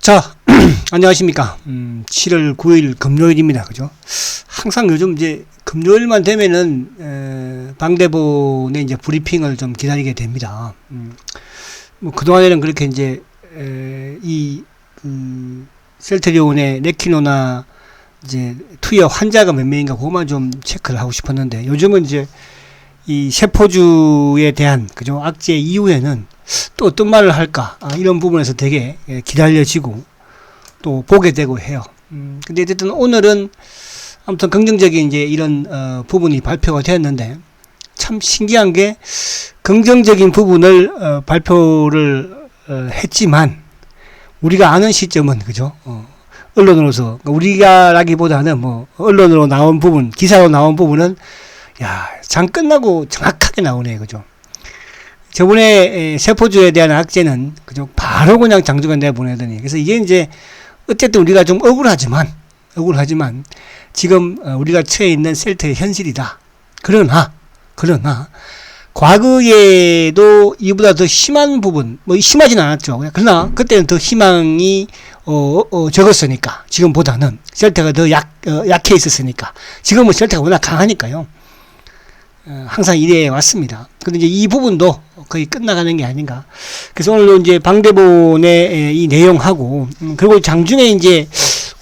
자, 안녕하십니까. 7월 9일 금요일입니다. 그죠? 항상 요즘 이제 금요일만 되면은, 방대본의 이제 브리핑을 좀 기다리게 됩니다. 뭐, 그동안에는 그렇게 이제, 셀트리온의 레키노나 이제 투여 환자가 몇 명인가 그것만 좀 체크를 하고 싶었는데, 요즘은 이제 이 세포주에 대한, 그죠? 악재 이후에는 또 어떤 말을 할까? 이런 부분에서 되게 기다려지고 또 보게 되고 해요. 근데 어쨌든 오늘은 아무튼 긍정적인 이제 이런 부분이 발표가 되었는데 참 신기한 게 긍정적인 부분을 발표를 했지만 우리가 아는 시점은 그죠? 언론으로서 우리가라기보다는 뭐 언론으로 나온 부분, 기사로 나온 부분은 야, 장 끝나고 정확하게 나오네, 그죠? 저번에 세포주에 대한 악재는 그죠? 바로 그냥 장중에 내보내더니 그래서 이게 이제 어쨌든 우리가 좀 억울하지만 지금 우리가 처해 있는 셀트의 현실이다. 그러나 과거에도 이보다 더 심한 부분 뭐 심하진 않았죠. 그러나 그때는 더 희망이 적었으니까 지금보다는 셀트가 더 약해 있었으니까 지금은 셀트가 워낙 강하니까요. 항상 이래 왔습니다. 근데 이제 이 부분도 거의 끝나가는 게 아닌가. 그래서 오늘 이제 방대본의 이 내용하고, 그리고 장중에 이제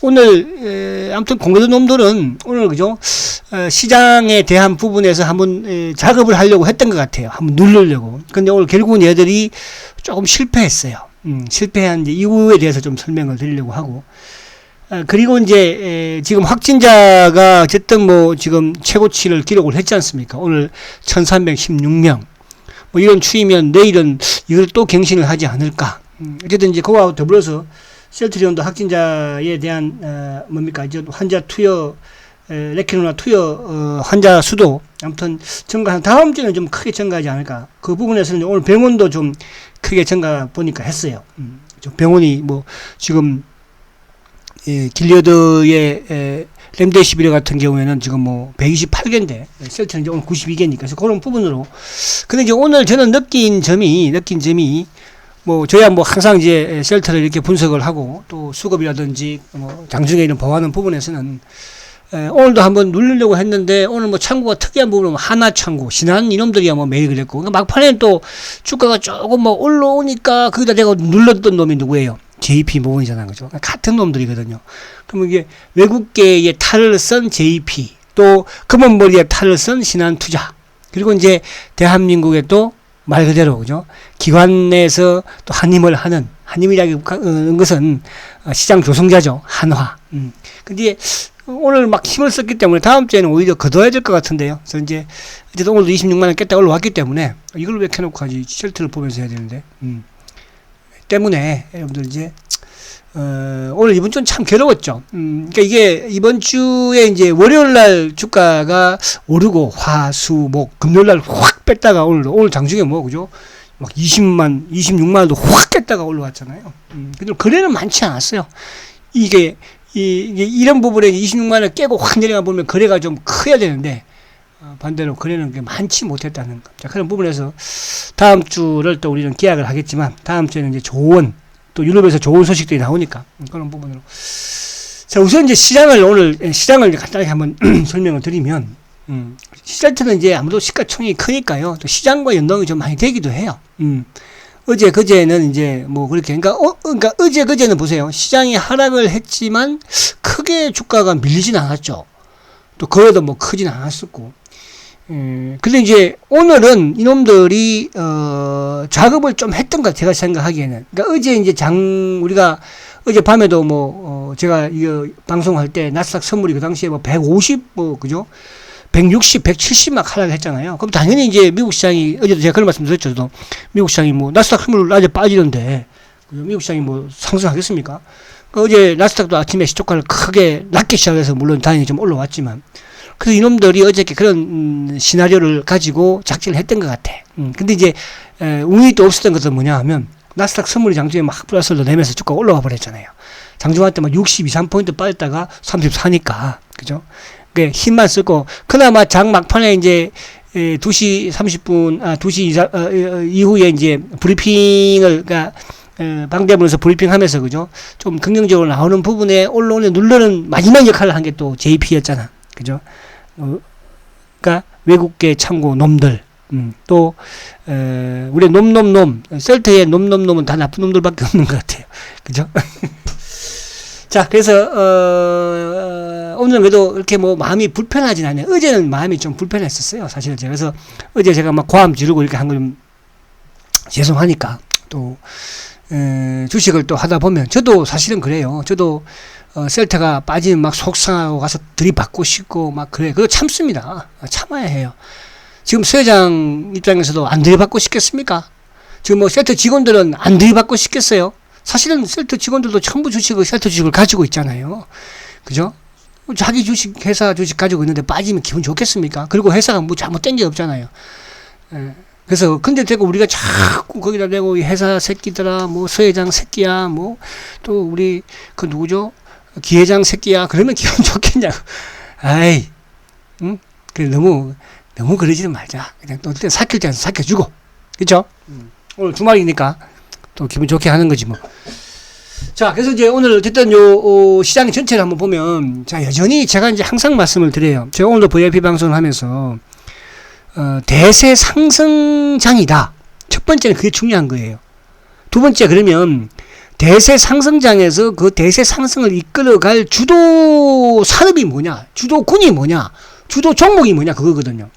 오늘, 아무튼 공개된 놈들은 오늘 그죠? 시장에 대한 부분에서 한번 작업을 하려고 했던 것 같아요. 한번 누르려고. 근데 오늘 결국은 얘들이 조금 실패했어요. 실패한 이제 이유에 대해서 좀 설명을 드리려고 하고. 그리고 이제 지금 확진자가 어쨌든 뭐 지금 최고치를 기록을 했지 않습니까? 오늘 1316명. 뭐 이런 추이면 내일은 이걸 또 갱신을 하지 않을까. 어쨌든 이제 그거와 더불어서 셀트리온도 확진자에 대한 뭡니까? 이제 환자 투여 레키노나 투여 환자 수도 아무튼 증가한 다음 주는 좀 크게 증가하지 않을까. 그 부분에서는 오늘 병원도 좀 크게 증가 보니까 했어요. 병원이 뭐 지금 길리어드의 렘데시비르 같은 경우에는 지금 뭐 128개인데 셀트는 이제 오늘 92개니까 그래서 그런 부분으로. 근데 이제 오늘 저는 느낀 점이 뭐 저야 뭐 항상 이제 셀트를 이렇게 분석을 하고 또 수급이라든지 뭐 장중에 이런 보완하는 부분에서는 오늘도 한번 누르려고 했는데 오늘 뭐 창구가 특이한 부분은 하나 창구 신한 이놈들이야 뭐 매일 그랬고 그러니까 막판에는 또 주가가 조금 뭐 올라오니까 거기다 내가 눌렀던 놈이 누구예요? JP 모건이잖아요. 그죠? 같은 놈들이거든요. 그러면 이게 외국계의 탈을 쓴 JP, 또 금은머리의 탈을 쓴 신한투자, 그리고 이제 대한민국의 또 말 그대로, 그죠? 기관 내에서 또 한힘을 하는, 한힘이라는 것은 시장 조성자죠. 한화. 근데 오늘 막 힘을 썼기 때문에 다음 주에는 오히려 거둬야 될 것 같은데요. 그래서 이제 어쨌든 오늘도 26만원 깼다 올라왔기 때문에 이걸 왜 켜놓고 하지? 쉘트를 보면서 해야 되는데. 때문에 여러분들 이제 오늘 이번 주는 참 괴로웠죠. 그러니까 이게 이번 주에 이제 월요일 날 주가가 오르고 화, 수, 목, 금요일 날 확 뺐다가 오늘 장중에 뭐 그죠? 막 26만 원도 확 깼다가 올라왔잖아요. 근데 거래는 많지 않았어요. 이게 이런 부분에 26만 원을 깨고 확 내려가 보면 거래가 좀 커야 되는데 반대로 거래는 많지 못했다는 것. 자, 그런 부분에서 다음 주를 또 우리는 기약을 하겠지만 다음 주에는 이제 또 유럽에서 좋은 소식들이 나오니까 그런 부분으로. 자, 우선 이제 시장을 간단하게 한번 설명을 드리면, 셀트는 이제 아무래도 시가총액이 크니까요. 또 시장과 연동이 좀 많이 되기도 해요. 그제는 이제 뭐 그렇게, 그러니까 그제는 보세요. 시장이 하락을 했지만 크게 주가가 밀리진 않았죠. 또 거래도 뭐 크진 않았었고. 근데 이제 오늘은 이놈들이 작업을 좀 했던 것 같아요. 제가 생각하기에는. 그러니까 어제 이제 우리가 어제 밤에도 제가 이거 방송할 때 나스닥 선물이 그 당시에 뭐 150 그죠? 160, 170 막 하락했잖아요. 그럼 당연히 이제 미국 시장이 어제도 제가 그런 말씀 드렸죠. 저도 미국 시장이 뭐 나스닥 선물 낮에 빠지는데 미국 시장이 뭐 상승하겠습니까? 어제 나스닥도 아침에 시초가를 크게 낮게 시작해서 물론 다행히 좀 올라왔지만 그래서 이놈들이 어저께 그런 시나리오를 가지고 작전을 했던 것 같아. 근데 이제 운이 또 없었던 것은 뭐냐 하면 나스닥 선물이 장중에 막 플러스를 내면서 주가가 올라와 버렸잖아요. 장중할 때 막 62, 3포인트 빠졌다가 34니까 그죠? 그 힘만 쓰고 그나마 장 막판에 이제 2시 30분 2시 이후에 이제 브리핑을 그러니까 방대문에서 브리핑하면서 그죠? 좀 긍정적으로 나오는 부분에 언론에 누르는 마지막 역할을 한 게 또 JP였잖아. 그죠? 그러니까 외국계 참고 놈들. 또 우리 놈 셀트의 놈은 다 나쁜 놈들밖에 없는 것 같아요. 그죠? 자, 그래서 오늘은 그래도 이렇게 뭐 마음이 불편하진 않아요. 어제는 마음이 좀 불편했었어요. 사실은 제가. 그래서 어제 제가 막 고함 지르고 이렇게 한 건 좀 죄송하니까 또 주식을 또 하다 보면 저도 사실은 그래요. 저도 셀트가 빠지면 막 속상하고 가서 들이받고 싶고 막 그래. 그거 참습니다. 참아야 해요. 지금 서 회장 입장에서도 안 들이받고 싶겠습니까? 지금 뭐 셀트 직원들은 안 들이받고 싶겠어요? 사실은 셀트 직원들도 전부 셀트 주식을 가지고 있잖아요. 그죠? 자기 주식, 회사 주식 가지고 있는데 빠지면 기분 좋겠습니까? 그리고 회사가 뭐 잘못된 게 없잖아요. 그래서, 근데 대고 우리가 자꾸 거기다 대고 회사 새끼들아, 뭐 서회장 새끼야, 뭐 또 우리 그 누구죠? 기회장 새끼야. 그러면 기분 좋겠냐고. 아이, 응? 그래, 너무 그러지는 말자. 그냥 또 어떨 때 삭힐 때는 삭혀주고. 그쵸? 오늘 주말이니까 또 기분 좋게 하는 거지 뭐. 자, 그래서 이제 오늘 어쨌든 시장 전체를 한번 보면, 자, 여전히 제가 이제 항상 말씀을 드려요. 제가 오늘도 VIP 방송을 하면서, 대세 상승장이다. 첫 번째는 그게 중요한 거예요. 두 번째, 그러면 대세 상승장에서 그 대세 상승을 이끌어갈 주도 산업이 뭐냐, 주도군이 뭐냐, 주도 종목이 뭐냐, 그거거든요.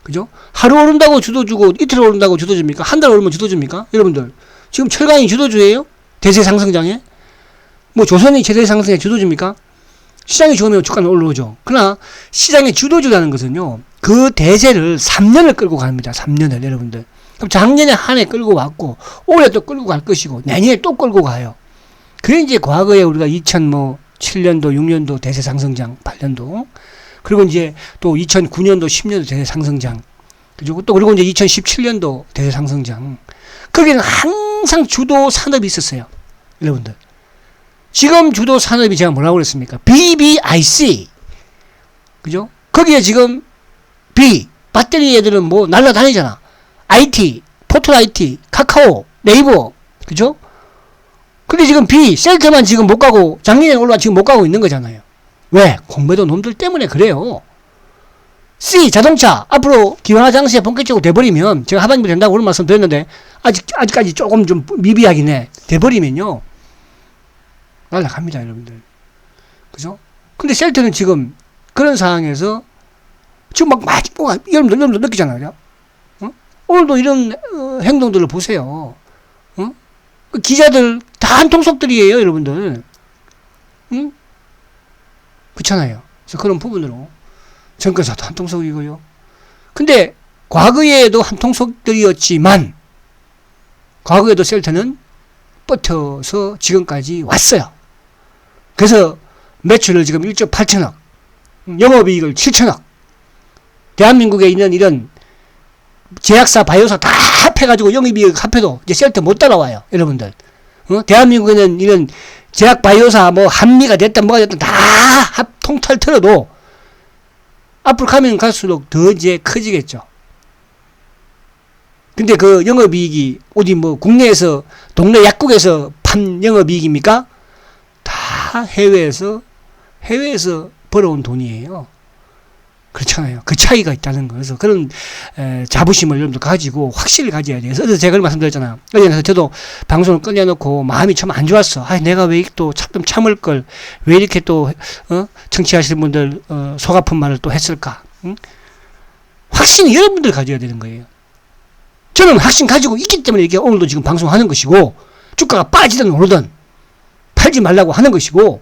그죠? 하루 오른다고 주도 주고, 이틀 오른다고 주도 줍니까? 한 달 오르면 주도 줍니까? 여러분들. 지금 철강이 주도주예요? 대세 상승장에? 뭐 조선이 대세 상승에 주도주입니까? 시장이 좋으면 주가는 올라오죠. 그러나 시장의 주도주라는 것은요, 그 대세를 3년을 끌고 갑니다. 3년을 여러분들. 그럼 작년에 한 해 끌고 왔고, 올해 또 끌고 갈 것이고, 내년에 또 끌고 가요. 그래 이제 과거에 우리가 2007년도, 6년도 대세 상승장, 8년도. 그리고 이제 또 2009년도, 10년도 대세 상승장. 그죠? 또 그리고 이제 2017년도 대세 상승장. 거기는 항상 주도 산업이 있었어요. 여러분들. 지금 주도 산업이 제가 뭐라고 그랬습니까? BBIC. 그죠? 거기에 지금 B, 배터리 애들은 뭐 날라다니잖아. IT, 포털 IT, 카카오, 네이버. 그죠? 근데 지금 B, 셀트만 지금 못 가고, 작년에 올라와 지금 못 가고 있는 거잖아요. 왜? 공매도 놈들 때문에 그래요. C, 자동차. 앞으로 기관화 장치에 본격적으로 돼버리면, 제가 하반기 된다고 그런 말씀 드렸는데, 아직까지 조금 좀 미비하긴 해. 돼버리면요. 날라갑니다, 여러분들. 그죠? 근데 셀트는 지금 그런 상황에서 지금 여러분들 느끼잖아요. 어? 오늘도 이런 행동들을 보세요. 어? 그 기자들 다 한통속들이에요, 여러분들. 응? 그렇잖아요. 그래서 그런 부분으로 정권사도 한통속이고요. 근데 과거에도 한통속들이었지만 과거에도 셀트는 버텨서 지금까지 왔어요. 그래서 매출을 지금 1조 8천억, 영업이익을 7천억, 대한민국에 있는 이런 제약사, 바이오사 다 합해가지고 영업이익 합해도 이제 셀트 못 따라와요, 여러분들. 대한민국에는 이런 제약, 바이오사, 뭐 한미가 됐든 뭐가 됐든 다 통탈 틀어도 앞으로 가면 갈수록 더 이제 커지겠죠. 근데 그 영업이익이 어디 뭐 국내에서 동네 약국에서 판 영업이익입니까? 다 해외에서 벌어온 돈이에요. 그렇잖아요. 그 차이가 있다는 거. 그래서 그런 자부심을 여러분들 가지고 확실히 가져야 돼요. 그래서 제가 그런 말씀드렸잖아요. 그래서 저도 방송을 꺼내놓고 마음이 참 안 좋았어. 내가 왜 또 좀 참을 걸, 왜 이렇게 또 청취하시는 분들 속 아픈 말을 또 했을까? 응? 확신이 여러분들 가져야 되는 거예요. 저는 확신 가지고 있기 때문에 이렇게 오늘도 지금 방송하는 것이고, 주가가 빠지든 오르든 팔지 말라고 하는 것이고,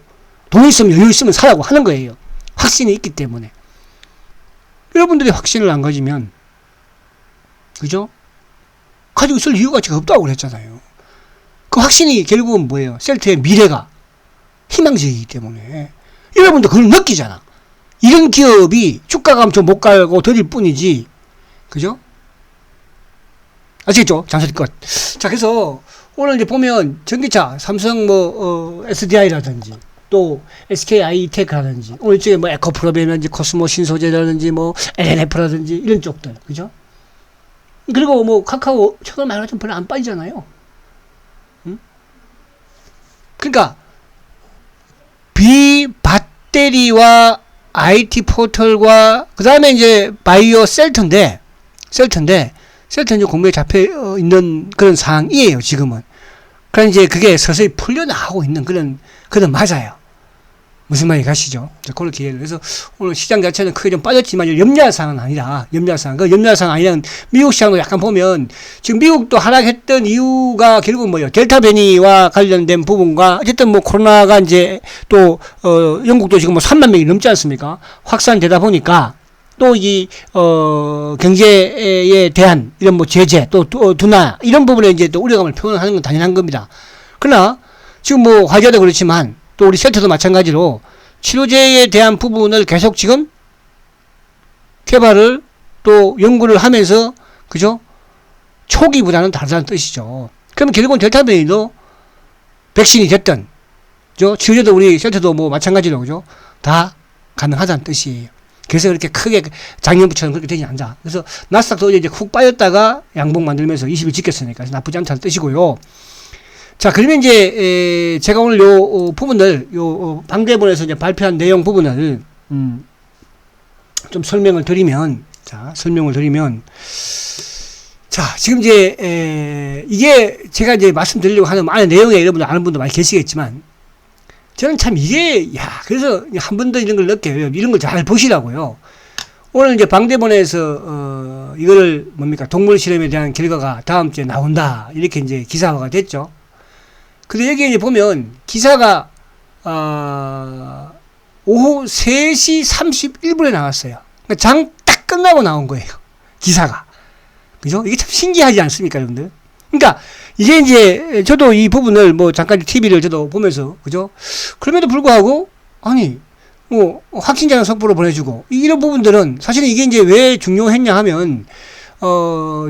돈 있으면 여유 있으면 사라고 하는 거예요. 확신이 있기 때문에. 여러분들이 확신을 안 가지면, 그죠? 가지고 있을 이유가 제가 없다고 그랬잖아요. 그 확신이 결국은 뭐예요? 셀트의 미래가 희망적이기 때문에. 여러분도 그걸 느끼잖아. 이런 기업이 주가가 좀 못 가고 더딜 뿐이지. 그죠? 아시겠죠? 잔소리 끝. 자, 그래서 오늘 이제 보면 전기차, 삼성 SDI라든지 또 SKI테크라든지 오늘 쪽에 뭐 에코프로베라든지 코스모 신소재라든지 뭐 LNF라든지 이런 쪽들. 그죠? 그리고 뭐 카카오 최근 말로 좀 별로 안 빠지잖아요. 응? 그러니까 비배터리와 IT 포털과 그 다음에 이제 바이오 셀터인데 이제 공부에 잡혀 있는 그런 상황이에요, 지금은. 그러니까 이제 그게 서서히 풀려나가고 있는 그런 맞아요. 무슨 말이 가시죠? 그렇게 그래서 오늘 시장 자체는 크게 좀 빠졌지만 염려할 사항은 아니다. 그 염려할 사항 아니라 미국 시장도 약간 보면 지금 미국도 하락했던 이유가 결국은 뭐예요? 델타 변이와 관련된 부분과 어쨌든 뭐 코로나가 이제 또 영국도 지금 뭐 3만 명이 넘지 않습니까? 확산되다 보니까 또 이 경제에 대한 이런 뭐 제재 또 둔화 이런 부분에 이제 또 우려감을 표현하는 건 당연한 겁니다. 그러나 지금 뭐 화재도 그렇지만 또 우리 셀터도 마찬가지로 치료제에 대한 부분을 계속 지금 개발을 또 연구를 하면서 그죠? 초기보다는 다르다는 뜻이죠. 그러면 결국은 델타 변이도 백신이 됐든 그죠? 치료제도 우리 셀터도 뭐 마찬가지로 그죠? 다 가능하다는 뜻이에요. 그래서 그렇게 크게 작년부처럼 그렇게 되지 않자. 그래서 나스닥도 이제 훅 빠졌다가 양봉 만들면서 20일 지켰으니까 그래서 나쁘지 않다는 뜻이고요. 자, 그러면 이제 제가 오늘 요 부분들 방대본에서 이제 발표한 내용 부분을 좀 설명을 드리면 지금 이제 이게 제가 이제 말씀드리려고 하는 많은 내용에 여러분들 아는 분도 많이 계시겠지만 저는 참 이게 그래서 한 번 더 이런 걸 넣게요. 이런 걸 잘 보시라고요. 오늘 이제 방대본에서 이거를 뭡니까 동물 실험에 대한 결과가 다음 주에 나온다 이렇게 이제 기사화가 됐죠. 근데 여기 이제 보면 기사가 오후 3시 31분에 나왔어요. 그러니까 장 딱 끝나고 나온 거예요. 기사가. 그죠? 이게 참 신기하지 않습니까, 여러분들? 그러니까 이게 이제 저도 이 부분을 뭐 잠깐 TV를 저도 보면서 그죠? 그럼에도 불구하고 아니 뭐 확진자는 속보로 보내주고 이런 부분들은 사실은 이게 이제 왜 중요했냐 하면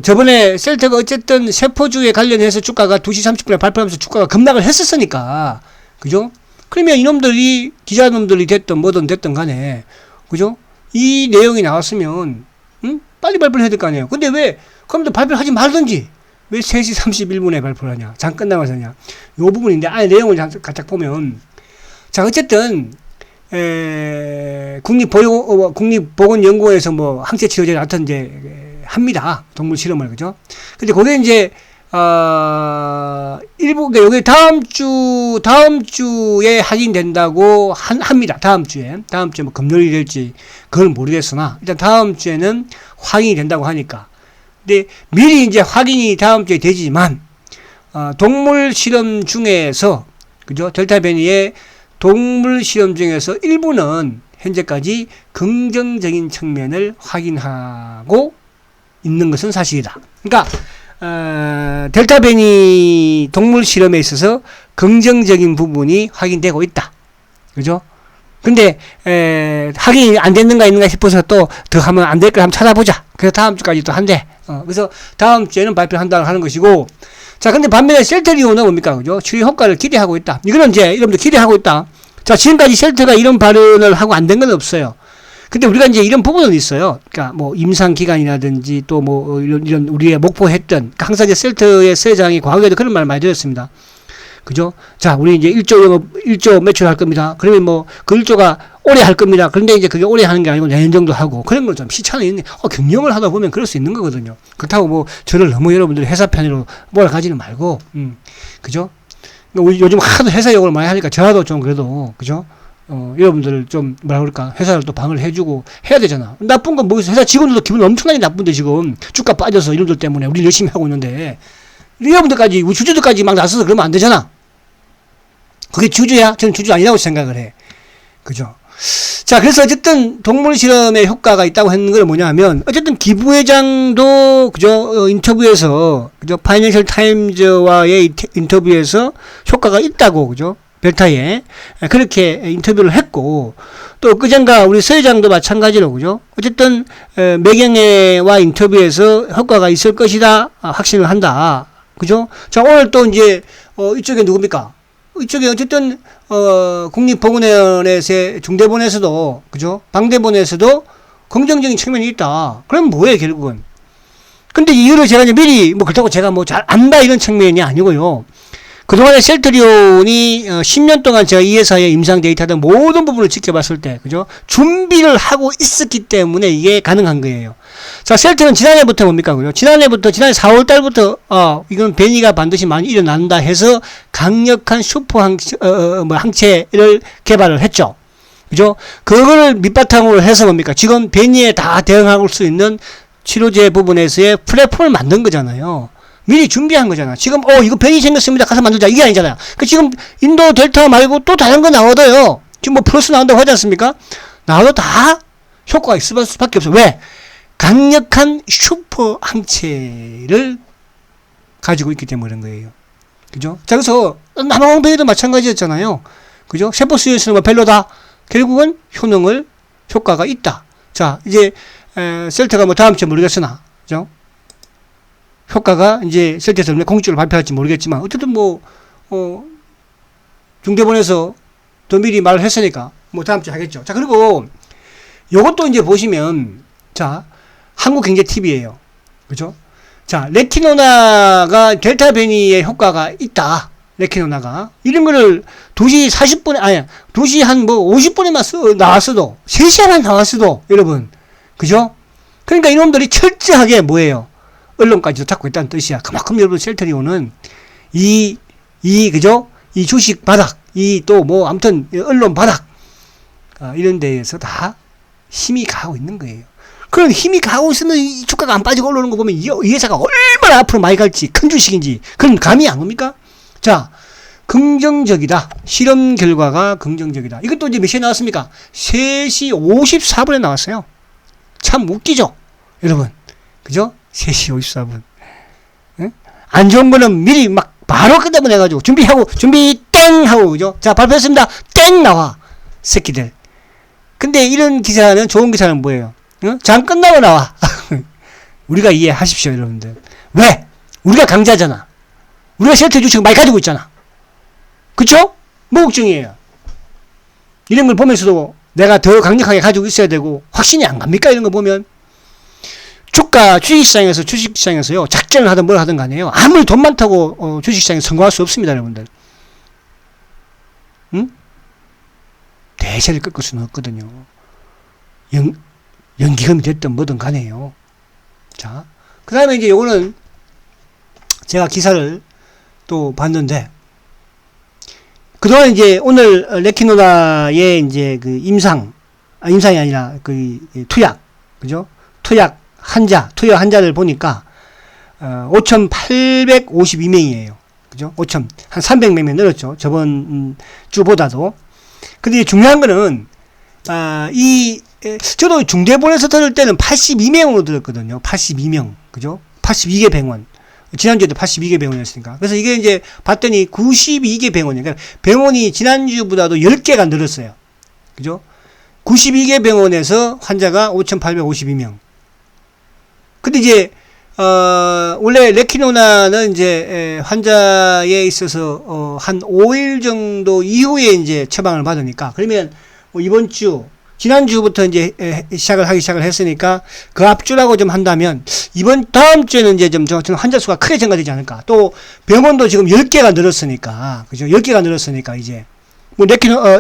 저번에 셀터가 어쨌든 세포주에 관련해서 주가가 2시 30분에 발표하면서 주가가 급락을 했었으니까, 그죠? 그러면 이놈들이, 기자놈들이 됐든 뭐든 됐든 간에, 그죠? 이 내용이 나왔으면, 빨리 발표를 해야 될 거 아니에요. 근데 왜, 그럼 또 발표를 하지 말든지, 왜 3시 31분에 발표를 하냐? 장 끝나면서 하냐? 요 부분인데, 안에 내용을 살짝 보면, 자, 어쨌든, 국립보건연구원에서 뭐 항체치료제를 하여튼 이제 합니다. 동물 실험을, 그죠? 근데 그게 이제 일부 요게 다음 주에 확인된다고 합니다. 다음 주에 뭐 금요일이 될지 그건 모르겠으나 일단 다음 주에는 확인이 된다고 하니까. 근데 미리 이제 확인이 다음 주에 되지만 동물 실험 중에서 그죠? 델타 변이의 동물 실험 중에서 일부는 현재까지 긍정적인 측면을 확인하고 있는 것은 사실이다. 그러니까 델타 변이 동물 실험에 있어서 긍정적인 부분이 확인되고 있다. 그죠? 근데 확인이 안 됐는가 있는가 싶어서 또 더 하면 안 될 걸 한번 찾아보자. 그래서 다음 주까지 또 한대. 그래서 다음 주에는 발표한다고 하는 것이고, 자, 근데 반면에 셀터리온은 뭡니까? 그죠? 치료 효과를 기대하고 있다. 이거는 이제 여러분들 기대하고 있다. 자, 지금까지 셀터가 이런 발언을 하고 안 된 건 없어요. 근데 우리가 이제 이런 부분은 있어요. 그러니까 뭐 임상 기간이라든지 또 뭐 이런 우리의 목표했던, 그러니까 항상 이제 셀터의社長이 과거에도 그런 말 많이 드렸습니다. 그죠? 자, 우리 이제 1조 매출 할 겁니다. 그러면 뭐 그 1조가 올해 할 겁니다. 그런데 이제 그게 올해 하는 게 아니고 내년 정도 하고 그런 건 좀 시차는 있네. 경영을 하다 보면 그럴 수 있는 거거든요. 그렇다고 뭐 저를 너무 여러분들 회사 편으로 몰아가지는 말고, 그죠? 우리 요즘 하도 회사 욕을 많이 하니까 저라도 좀 그래도, 그죠? 여러분들을 좀 뭐라 그럴까, 회사를 또 방을 해주고 해야 되잖아. 나쁜 건 뭐 회사 직원들도 기분 엄청나게 나쁜데 지금 주가 빠져서 이놈들 때문에 우리 열심히 하고 있는데 여러분들까지 우리 주주들까지 막 나서서 그러면 안 되잖아. 그게 주주야? 저는 주주 아니라고 생각을 해. 그죠? 자, 그래서 어쨌든 동물 실험에 효과가 있다고 했는 건 뭐냐 하면, 어쨌든 기부회장도, 그죠? 인터뷰에서, 그죠? 파이낸셜 타임즈와의 인터뷰에서 효과가 있다고, 그죠? 벨타에. 그렇게 인터뷰를 했고, 또 그전가 우리 서 회장도 마찬가지로, 그죠? 어쨌든, 매경애와 인터뷰에서 효과가 있을 것이다, 확신을 한다. 그죠? 자, 오늘 또 이제, 이쪽에 누굽니까? 이쪽에 어쨌든 국립보건원에서 중대본에서도 그죠? 방대본에서도 긍정적인 측면이 있다. 그럼 뭐예요 결국은? 근데 이유를 제가 이제 미리 뭐 그렇다고 제가 뭐 잘 안다 이런 측면이 아니고요. 그동안에 셀트리온이 10년 동안 제가 이 회사의 임상 데이터들 모든 부분을 지켜봤을 때, 그죠? 준비를 하고 있었기 때문에 이게 가능한 거예요. 자, 셀트는 지난해부터 뭡니까? 그죠? 지난해 4월 달부터, 이건 변이가 반드시 많이 일어난다 해서 강력한 슈퍼 항체를 개발을 했죠. 그죠? 그거를 밑바탕으로 해서 뭡니까? 지금 변이에 다 대응할 수 있는 치료제 부분에서의 플랫폼을 만든 거잖아요. 미리 준비한 거잖아. 지금, 이거 변이 생겼습니다. 가서 만들자. 이게 아니잖아요. 지금 인도 델타 말고 또 다른 거 나와도요. 지금 뭐 플러스 나온다고 하지 않습니까? 나와도 다 효과가 있을 수밖에 없어. 왜? 강력한 슈퍼 항체를 가지고 있기 때문에 그런 거예요. 그죠? 자, 그래서 남아공변이도 마찬가지였잖아요. 그죠? 세포수용에서는 뭐 별로다. 결국은 효과가 있다. 자, 이제 셀트가 뭐 다음 주에 모르겠으나, 그죠? 효과가 이제 셀트에서 공식적으로 발표할지 모르겠지만 어쨌든 뭐 중대본에서 더 미리 말을 했으니까 뭐 다음 주에 하겠죠. 자, 그리고 요것도 이제 보시면 자, 한국경제TV예요. 그죠? 자, 레티노나가 델타 변이의 효과가 있다. 레티노나가 이런 거를 2시 40분에 2시 한 뭐 50분에만 나왔어도 3시간 나왔어도 여러분, 그죠? 그러니까 이놈들이 철저하게 뭐예요? 언론까지도 잡고 있다는 뜻이야. 그만큼 여러분 셀트리온은 그죠? 이 주식 바닥, 또 뭐 아무튼 언론 바닥, 이런 데에서 다 힘이 가고 있는 거예요. 그런 힘이 가고 있으면 이 주가가 안 빠지고 올라오는 거 보면 이 회사가 얼마나 앞으로 많이 갈지, 큰 주식인지 그런 감이 안 옵니까? 자, 긍정적이다. 실험 결과가 긍정적이다. 이것도 이제 몇 시에 나왔습니까? 3시 54분에 나왔어요. 참 웃기죠? 여러분. 그죠? 3시 54분. 응? 안 좋은 거는 미리 막 바로 끝내버려가지고 준비 땡 하고, 그죠? 자, 발표했습니다. 땡 나와. 새끼들. 근데 이런 기사는, 좋은 기사는 뭐예요? 응? 장 끝나고 나와. 우리가 이해하십시오, 여러분들. 왜? 우리가 강자잖아. 우리가 셀트 주식 많이 가지고 있잖아. 그쵸? 뭐 걱정이에요. 이런 걸 보면서도 내가 더 강력하게 가지고 있어야 되고, 확신이 안 갑니까? 이런 거 보면. 주식시장에서요, 작전을 하든 뭘 하든 간에요. 아무리 돈 많다고, 주식시장에서 성공할 수 없습니다, 여러분들. 응? 대세를 꺾을 수는 없거든요. 연기금이 됐든 뭐든 간에요. 자, 그 다음에 이제 요거는 제가 기사를 또 봤는데, 그동안 이제 오늘 레키노나의 이제 그 임상이 아니라 그 투약, 그죠? 투약 환자를 보니까 5,852명이에요. 그죠? 한 300명 늘었죠. 저번 주보다도. 근데 중요한 거는 저도 중대본에서 들을 때는 82명으로 들었거든요. 82명. 그죠? 82개 병원. 지난주에도 82개 병원이었으니까. 그래서 이게 이제 봤더니 92개 병원이에요. 그러니까 병원이 지난주보다도 10개가 늘었어요. 그죠? 92개 병원에서 환자가 5,852명. 근데 이제, 원래 레키노나는 이제, 환자에 있어서, 한 5일 정도 이후에 이제 처방을 받으니까, 그러면 뭐 지난주부터 이제 시작을 했으니까, 그 앞주라고 좀 한다면, 다음 주에는 이제 좀 환자 수가 크게 증가되지 않을까. 또, 병원도 지금 10개가 늘었으니까, 그죠? 10개가 늘었으니까, 이제. 뭐,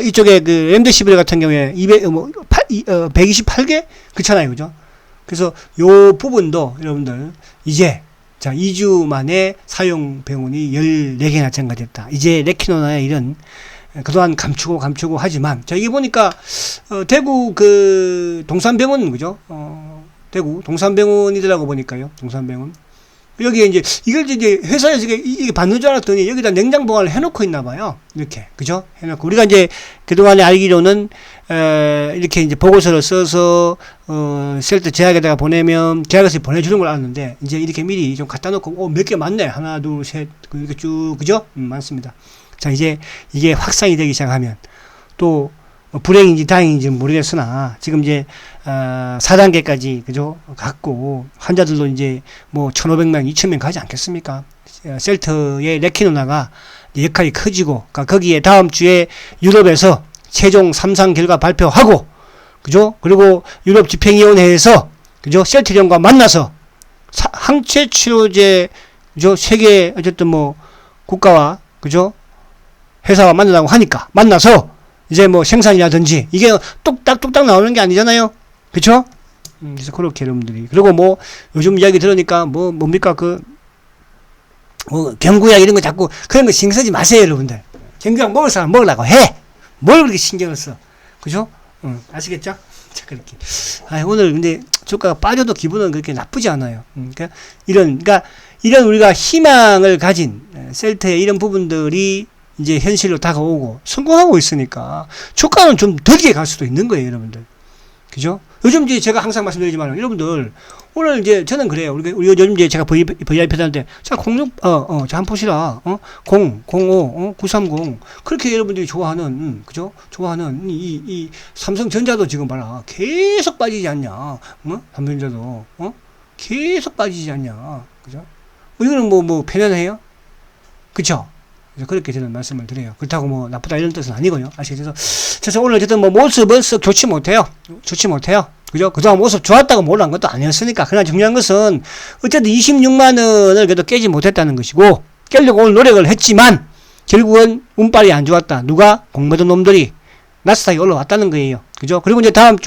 이쪽에 그, 렘데시비르 같은 경우에 128개? 그렇잖아요. 그죠? 그래서 요 부분도 여러분들 이제 2주 만에 사용 병원이 14개나 증가됐다. 이제 레키노나의 이런 그동안 감추고 하지만 이게 보니까 대구 그 동산병원, 그죠? 대구 동산병원이더라고 보니까요. 동산병원. 여기에 이제 이걸 이제 회사에서 이게 받는 줄 알았더니 여기다 냉장 보관을 해놓고 있나 봐요. 이렇게, 그죠? 해놓고 우리가 이제 그동안에 알기로는 이렇게 이제 보고서를 써서 셀트 제약에다가 보내면 제약에서 보내주는 걸 알았는데, 이제 이렇게 미리 좀 갖다 놓고 몇 개 많네. 하나, 둘, 셋, 이렇게 쭉, 그죠? 많습니다. 자, 이제 이게 확산이 되기 시작하면 또 불행인지 다행인지 모르겠으나 지금 이제 4단계까지 그죠 갔고, 환자들도 이제 뭐 1,500명, 2,000명 가지 않겠습니까? 셀트의 레키노나가 역할이 커지고, 그러니까 거기에 다음 주에 유럽에서 최종 3상 결과 발표하고, 그죠? 그리고 유럽 집행위원회에서 그죠 셀트리온과 만나서 항체 치료제, 그죠? 세계 어쨌든 뭐 국가와 그죠? 회사와 만나라고 하니까 만나서 이제 뭐 생산이라든지 이게 뚝딱뚝딱 나오는 게 아니잖아요. 그쵸? 그래서 그렇게 여러분들이 그리고 뭐 요즘 이야기 들으니까 뭐 뭡니까 뭐 경구약 이런 거 자꾸 그런 거 신경 쓰지 마세요 여러분들. 경구약 먹을 사람 먹으려고 해. 뭘 그렇게 신경을 써. 그죠? 아시겠죠? 자, 그렇게. 오늘 근데 주가가 빠져도 기분은 그렇게 나쁘지 않아요. 그러니까 이런 우리가 희망을 가진 셀트의 이런 부분들이 이제 현실로 다가오고 성공하고 있으니까 주가는 좀 덜게 갈 수도 있는 거예요, 여러분들. 그죠? 요즘 이제 제가 항상 말씀드리지만 여러분들 오늘 이제 저는 그래요. 우리 요즘 이제 제가 VIP들한테 자 06 자 한번 보시라. 005 930 그렇게 여러분들이 좋아하는 그죠? 좋아하는 이 삼성전자도 지금 봐라. 계속 빠지지 않냐? 삼성전자도 계속 빠지지 않냐? 그죠? 이거는 뭐 편안해요? 그쵸? 그렇게 저는 말씀을 드려요. 그렇다고 뭐 나쁘다 이런 뜻은 아니고요. 아시겠죠? 그래서 오늘 어쨌든 뭐 모습은 썩 좋지 못해요. 그죠? 그동안 모습 좋았다고 몰란 것도 아니었으니까. 그러나 중요한 것은 어쨌든 26만 원을 그래도 깨지 못했다는 것이고 깨려고 오늘 노력을 했지만 결국은 운빨이 안 좋았다. 누가? 공매도 놈들이 나스닥이 올라왔다는 거예요. 그죠? 그리고 이제 다음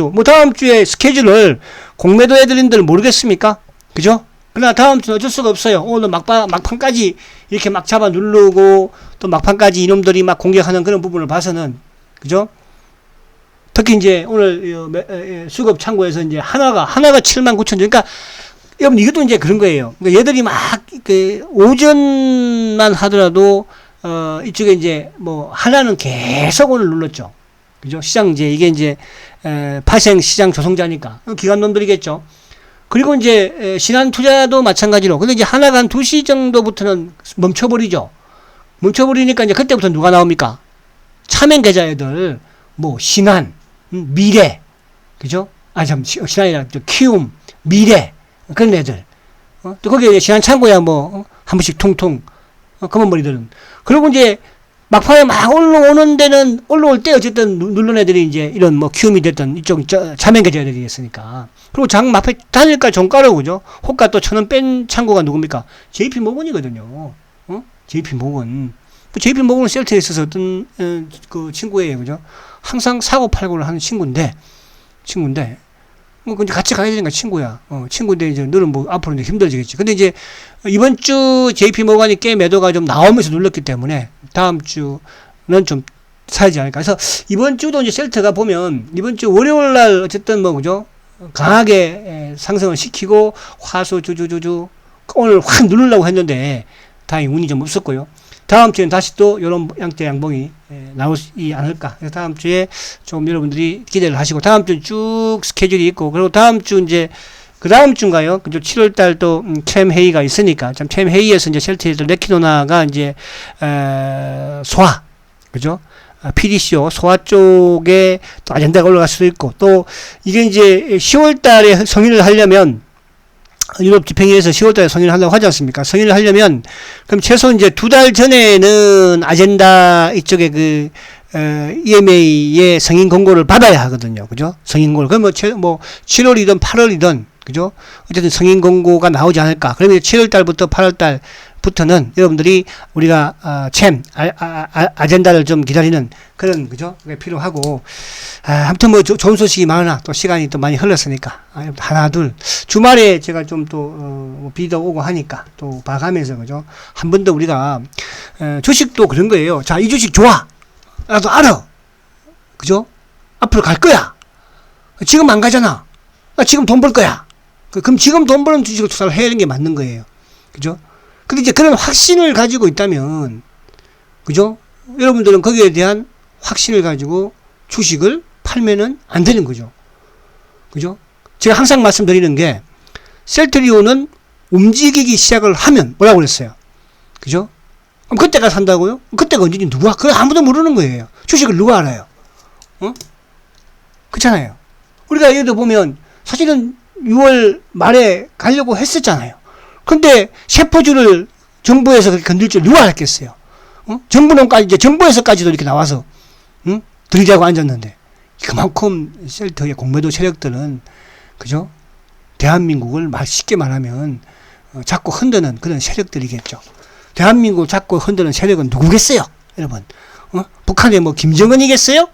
주에 스케줄을 공매도 애들인들 모르겠습니까? 그죠? 그러나 다음 주는 어쩔 수가 없어요. 오늘 막판까지 이렇게 막 잡아 누르고 또 막판까지 이놈들이 막 공격하는 그런 부분을 봐서는 그죠? 특히 이제 오늘 수급 창고에서 이제 하나가 79,000원. 그러니까 여러분 이것도 이제 그런 거예요. 그러니까 얘들이 막 오전만 하더라도 이쪽에 이제 뭐 하나는 계속 오늘 눌렀죠. 그죠? 시장 이게 이제 파생 시장 조성자니까 기관놈들이겠죠. 그리고 이제 신한 투자도 마찬가지로. 근데 이제 하나가 한 2시 정도부터는 멈춰버리죠. 멈춰버리니까 이제 그때부터 누가 나옵니까? 차명 계좌 애들 뭐 신한, 미래, 그죠? 신한이라 키움, 미래 그런 애들. 또 거기에 신한 창고야 뭐 한 번씩 통통 검은 머리들은. 그리고 이제 막판에 막 올라오는 데는 올라올 때 어쨌든 누른 애들이 이제 이런 뭐 키움이 됐던 이쪽 차명 계좌 애들이 있으니까. 그리고 장 앞에 단일가 종가로 그죠? 호가 또 1,000원 뺀 창고가 누굽니까? JP모건이거든요. JP모건. JP모건은 셀트에 있어서 어떤 그 친구예요, 그죠? 항상 사고 팔고를 하는 친구인데 뭐 근데 같이 가야 되니까 친구야. 친구인데 이제 너는 뭐 앞으로 이제 힘들어지겠지. 근데 이제 이번 주 JP모건이 꽤 매도가 좀 나오면서 눌렀기 때문에 다음 주는 좀 사야지 않을까. 그래서 이번 주도 이제 셀트가 보면 이번 주 월요일 날 어쨌든 뭐 그죠? 강하게 상승을 시키고 화수 주주주주 오늘 확 누르려고 했는데 다행히 운이 좀 없었고요. 다음 주엔 다시 또 이런 양대 양봉이 나오지 않을까. 그래서 다음 주에 좀 여러분들이 기대를 하시고 다음 주 쭉 스케줄이 있고 그리고 다음 주 이제 그 다음 주인가요? 그죠? 7월 달 또 챔 회의가 있으니까 챔 회의에서 이제 셀트에서 레키노나가 이제 소화 그죠? PDCO 소화 쪽에 또 아젠다가 올라갈 수도 있고 또 이게 이제 10월 달에 성인을 하려면 유럽 집행위에서 10월 달에 성인을 하려고 하지 않습니까? 성인을 하려면 그럼 최소 이제 2달 전에는 아젠다 이쪽에 그 EMA의 성인 공고를 받아야 하거든요. 그죠? 성인 공고를. 그러면 뭐 7월이든 8월이든 그죠? 어쨌든 성인 공고가 나오지 않을까? 그러면 7월 달부터 8월 달부터는 여러분들이 우리가 아젠다를 좀 기다리는 그런 그죠? 그게 필요하고 아무튼 뭐 좋은 소식이 많으나 또 시간이 또 많이 흘렀으니까 하나 둘 주말에 제가 좀 또 비도 오고 하니까 또 봐가면서 그죠? 한 번 더 우리가 주식도 그런 거예요. 자, 이 주식 좋아. 나도 알아. 그죠? 앞으로 갈 거야. 지금 안 가잖아. 나 지금 돈 벌 거야. 그럼 지금 돈 버는 주식을 투자를 해야 하는 게 맞는 거예요. 그죠? 근데 이제 그런 확신을 가지고 있다면, 그죠? 여러분들은 거기에 대한 확신을 가지고 주식을 팔면은 안 되는 거죠. 그죠? 제가 항상 말씀드리는 게, 셀트리온은 움직이기 시작을 하면 뭐라고 그랬어요? 그죠? 그럼 그때가 산다고요? 그때가 언제인지 누가? 그거 아무도 모르는 거예요. 주식을 누가 알아요? 그렇잖아요. 우리가 예를 들어 보면, 사실은 6월 말에 가려고 했었잖아요. 근데 세포주를 정부에서 그렇게 건들 줄 누가 알겠어요? 정부론까지 이제 정부에서까지도 이렇게 나와서 들이자고 앉았는데 그만큼 셀트의 공매도 세력들은 그죠? 대한민국을 쉽게 말하면 자꾸 흔드는 그런 세력들이겠죠. 대한민국을 잡고 흔드는 세력은 누구겠어요? 여러분. 북한의 뭐 김정은이겠어요?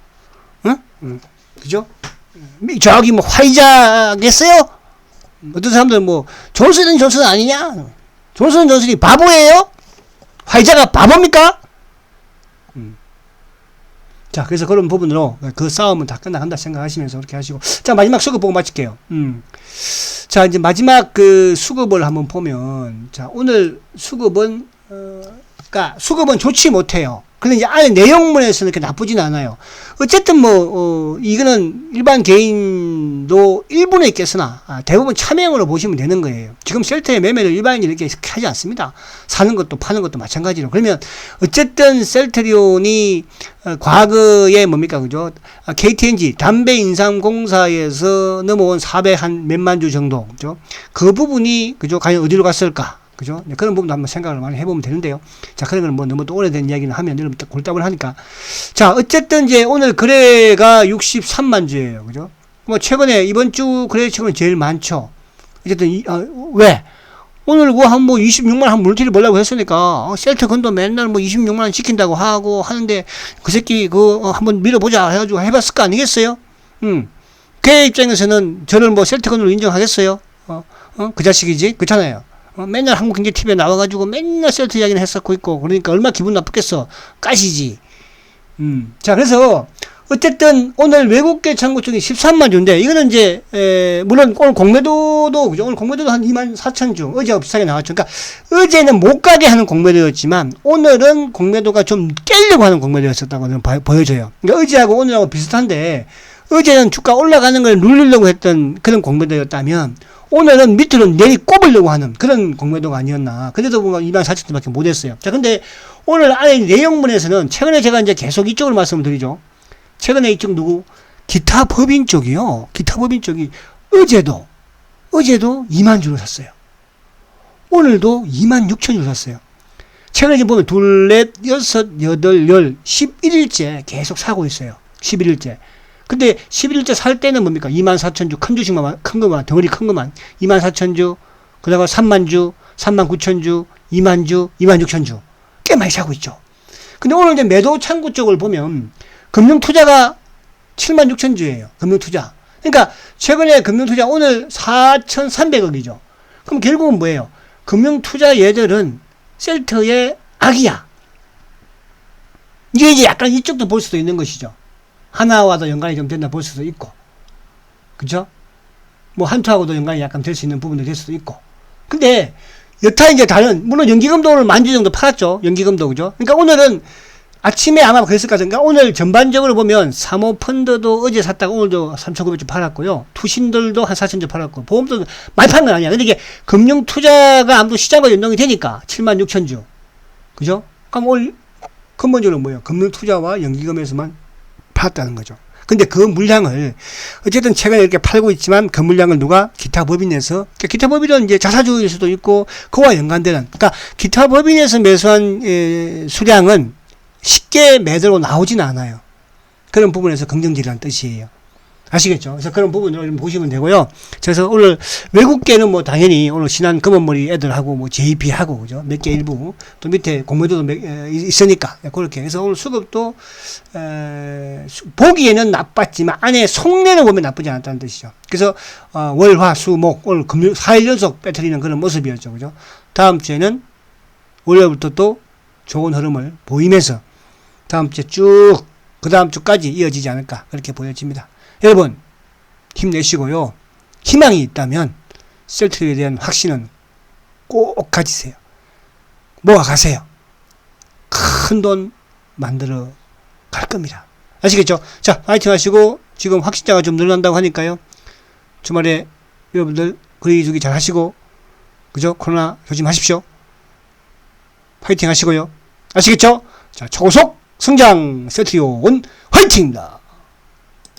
그죠? 저기 뭐 화이자겠어요? 어떤 사람들은 뭐 존슨 아니냐? 존슨이 바보예요? 화이자가 바보입니까? 자, 그래서 그런 부분으로 그 싸움은 다 끝나간다 생각하시면서 그렇게 하시고. 자, 마지막 수급 보고 마칠게요. 자, 이제 마지막 그 수급을 한번 보면, 자, 오늘 수급은, 그러니까 수급은 좋지 못해요. 근데 이제 안에 내용물에서는 그렇게 나쁘진 않아요. 어쨌든 뭐, 이거는 일반 개인도 일부는 있겠으나, 대부분 차명으로 보시면 되는 거예요. 지금 셀트의 매매를 일반인이 이렇게 하지 않습니다. 사는 것도 파는 것도 마찬가지로. 그러면, 어쨌든 셀트리온이, 과거에 뭡니까, 그죠? KTNG, 담배인삼공사에서 넘어온 400 한 몇만 주 정도, 그죠? 그 부분이, 그죠? 과연 어디로 갔을까? 그죠? 그런 부분도 한번 생각을 많이 해보면 되는데요. 자, 그런 거는 뭐 너무 또 오래된 이야기는 하면 여러분 골답을 하니까. 자, 어쨌든 이제 오늘 거래가 63만 주예요. 그죠? 뭐 최근에 이번 주 거래량은 제일 많죠. 어쨌든, 왜? 오늘 뭐 26만 한 물티를 보려고 했으니까, 셀트건도 맨날 뭐 26만 원 시킨다고 하는데, 그 새끼 한번 밀어보자 해가지고 해봤을 거 아니겠어요? 걔 입장에서는 저를 뭐 셀트건으로 인정하겠어요? 그 자식이지? 그렇잖아요. 맨날 한국경제TV에 나와가지고 맨날 셀트 이야기는 했었고 있고, 그러니까 얼마나 기분 나쁘겠어. 까시지. 자, 그래서, 어쨌든, 오늘 외국계 창구 중에 13만 주인데, 이거는 이제, 물론 오늘 공매도도, 그죠? 오늘 공매도도 한 2만 4천 주. 어제하고 비슷하게 나왔죠. 그러니까, 어제는 못 가게 하는 공매도였지만, 오늘은 공매도가 좀 깨려고 하는 공매도였었다고 보여져요. 그러니까 어제하고 오늘하고 비슷한데, 어제는 주가 올라가는 걸 누리려고 했던 그런 공매도였다면, 오늘은 밑으로 내리 꼽으려고 하는 그런 공매도가 아니었나. 그래도 보면 24,000원밖에 못했어요. 자, 근데 오늘 안에 내용문에서는 최근에 제가 이제 계속 이쪽으로 말씀을 드리죠. 최근에 이쪽 기타 법인 쪽이요. 기타 법인 쪽이 어제도 2만 주로 샀어요. 오늘도 26,000주로 샀어요. 최근에 지금 보면 2, 4, 6, 8, 10, 11일째 계속 사고 있어요. 11일째. 근데 11일째 살 때는 뭡니까? 24,000주 큰 주식만, 큰 것만, 덩어리 큰 것만 24,000주, 그다가 3만주, 39,000주, 2만주, 26,000주 꽤 많이 사고 있죠. 근데 오늘 이제 매도 창구 쪽을 보면 금융투자가 76,000주예요. 금융투자. 그러니까 최근에 금융투자 오늘 4,300억이죠. 그럼 결국은 뭐예요? 금융투자 얘들은 셀트의 악이야. 이게 이제 약간 이쪽도 볼 수도 있는 것이죠. 하나와도 연관이 좀 된다 볼 수도 있고, 그죠? 뭐 한투하고도 연관이 약간 될 수 있는 부분도 될 수도 있고. 근데 여타 이제 다른, 물론 연기금도 오늘 만주 정도 팔았죠. 연기금도, 그죠? 그러니까 오늘은 아침에 아마 그랬을 것 같은가. 오늘 전반적으로 보면 사모펀드도 어제 샀다가 오늘도 3,900주 팔았고요. 투신들도 한 4,000주 팔았고, 보험도 많이 파는 건 아니야. 근데 이게 금융투자가 아무도 시장과 연동이 되니까 76,000주, 그죠? 그럼 오늘 근본적으로 뭐예요? 금융투자와 연기금에서만 팔았다는 거죠. 근데 그 물량을 어쨌든 최근에 이렇게 팔고 있지만 그 물량을 누가 기타 법인에서, 기타 법인은 이제 자사주일 수도 있고 그와 연관되는, 그러니까 기타 법인에서 매수한 수량은 쉽게 매도로 나오지는 않아요. 그런 부분에서 긍정지라는 뜻이에요. 아시겠죠? 그래서 그런 부분을 좀 보시면 되고요. 그래서 오늘 외국계는 뭐 당연히 오늘 신한 검은머리 애들하고 뭐 JP하고, 그죠? 몇 개 일부, 또 밑에 공매도도 있으니까, 그렇게. 그래서 오늘 수급도, 보기에는 나빴지만 안에 속내를 보면 나쁘지 않았다는 뜻이죠. 그래서, 월, 화, 수, 목, 오늘 금요, 4일 연속 빼트리는 그런 모습이었죠. 그죠? 다음 주에는 월요일부터 또 좋은 흐름을 보이면서 다음 주에 쭉, 그 다음 주까지 이어지지 않을까. 그렇게 보여집니다. 여러분, 힘내시고요. 희망이 있다면 셀트리온에 대한 확신은 꼭 가지세요. 모아가세요. 큰 돈 만들어 갈 겁니다. 아시겠죠? 자, 파이팅 하시고, 지금 확진자가 좀 늘어난다고 하니까요. 주말에 여러분들 거리두기 잘 하시고, 그죠? 코로나 조심하십시오. 파이팅 하시고요. 아시겠죠? 자, 초고속 성장 셀트리온 화이팅입니다.